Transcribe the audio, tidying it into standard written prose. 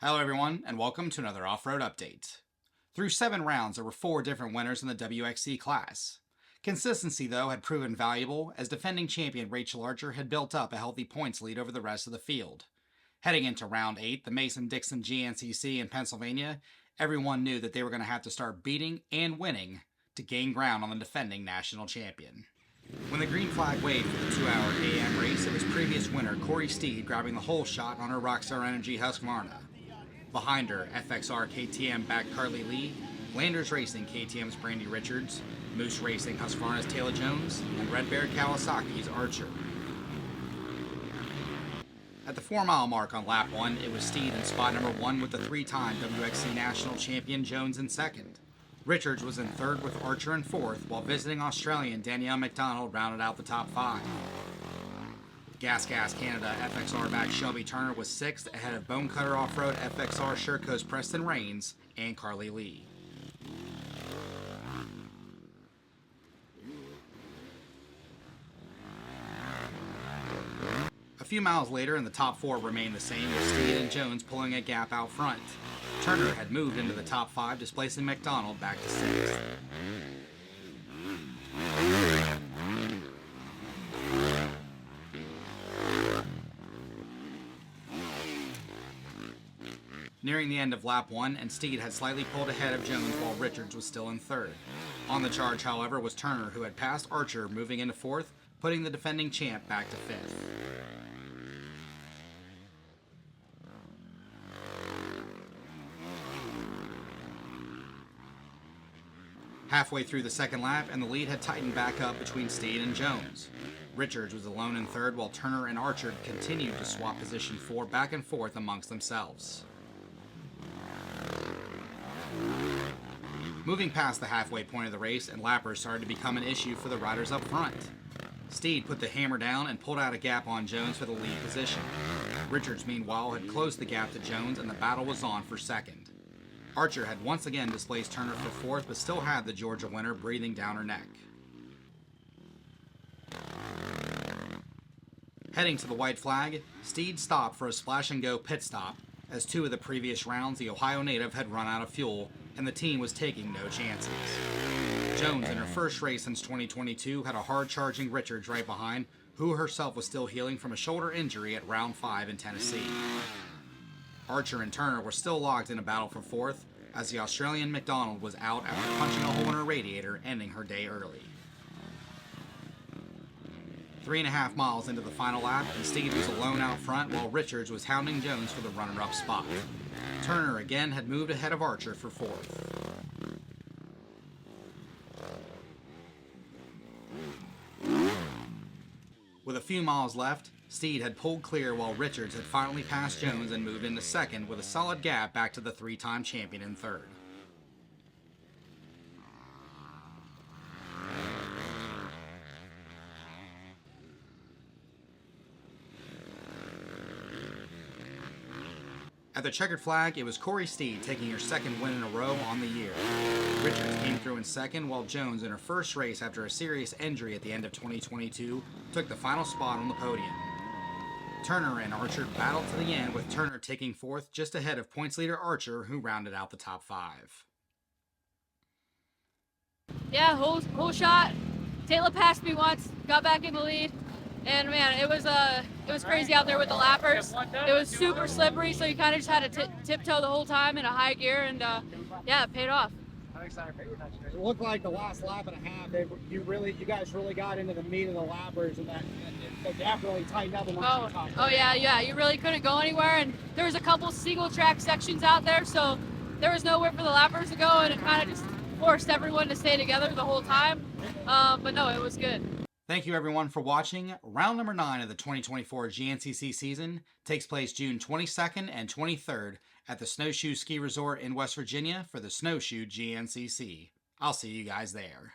Hello everyone, and welcome to another off-road update. Through 7 rounds, there were 4 different winners in the WXC class. Consistency, though, had proven valuable, as defending champion Rachel Archer had built up a healthy points lead over the rest of the field. Heading into round 8, the Mason Dixon GNCC in Pennsylvania, everyone knew that they were going to have to start beating and winning to gain ground on the defending national champion. When the green flag waved for the 2-hour AM race, it was previous winner Kori Steede grabbing the whole shot on her Rockstar Energy Husqvarna. Behind her, FXR KTM backed Carly Lee, Landers Racing KTM's Brandy Richards, Moose Racing Husqvarna's Tayla Jones, and Red Bear Kawasaki's Archer. At the 4-mile mark on lap 1, it was Steede in spot number 1 with the 3-time WXC national champion Jones in second. Richards was in third with Archer in fourth, while visiting Australian Danielle Macdonald rounded out the top 5. GasGas Canada FXR back Shelby Turner was 6th ahead of Bonecutter Offroad FXR Sherco's Preston and Carly Lee. A few miles later, and the top 4 remained the same, with Steede and Jones pulling a gap out front. Turner had moved into the top 5, displacing McDonald back to 6th. Nearing the end of lap 1, and Steede had slightly pulled ahead of Jones while Richards was still in third. On the charge, however, was Turner, who had passed Archer, moving into fourth, putting the defending champ back to 5th. Halfway through the second lap, and the lead had tightened back up between Steede and Jones. Richards was alone in third, while Turner and Archer continued to swap position 4 back and forth amongst themselves. Moving past the halfway point of the race, and lappers started to become an issue for the riders up front. Steede put the hammer down and pulled out a gap on Jones for the lead position. Richards, meanwhile, had closed the gap to Jones, and the battle was on for second. Archer had once again displaced Turner for fourth, but still had the Georgia winner breathing down her neck. Heading to the white flag, Steede stopped for a splash-and-go pit stop, as 2 of the previous rounds the Ohio native had run out of fuel, and the team was taking no chances. Jones, in her first race since 2022, had a hard-charging Richards right behind, who herself was still healing from a shoulder injury at round 5 in Tennessee. Archer and Turner were still locked in a battle for fourth, as the Australian Macdonald was out after punching a hole in her radiator, ending her day early. 3.5 miles into the final lap, and Steede was alone out front, while Richards was hounding Jones for the runner-up spot. Turner again had moved ahead of Archer for fourth. With a few miles left, Steede had pulled clear, while Richards had finally passed Jones and moved into second, with a solid gap back to the 3-time champion in third. At the checkered flag, it was Kori Steede taking her second win in a row on the year. Richards came through in second, while Jones, in her first race after a serious injury at the end of 2022, took the final spot on the podium. Turner and Archer battled to the end, with Turner taking fourth just ahead of points leader Archer, who rounded out the top 5. Yeah, whole shot. Tayla passed me once, got back in the lead, and man, it was crazy out there with the lappers. It was super slippery, so you kind of just had to tiptoe the whole time in a high gear, and yeah, it paid off. It looked like the last lap and a half, you guys really got into the meat of the lappers, and that definitely tightened up. Oh yeah, you really couldn't go anywhere, and there was a couple single track sections out there, so there was nowhere for the lappers to go, and it kind of just forced everyone to stay together the whole time. But no, it was good. Thank you everyone for watching. Round number 9 of the 2024 GNCC season takes place June 22nd and 23rd at the Snowshoe Ski Resort in West Virginia for the Snowshoe GNCC. I'll see you guys there.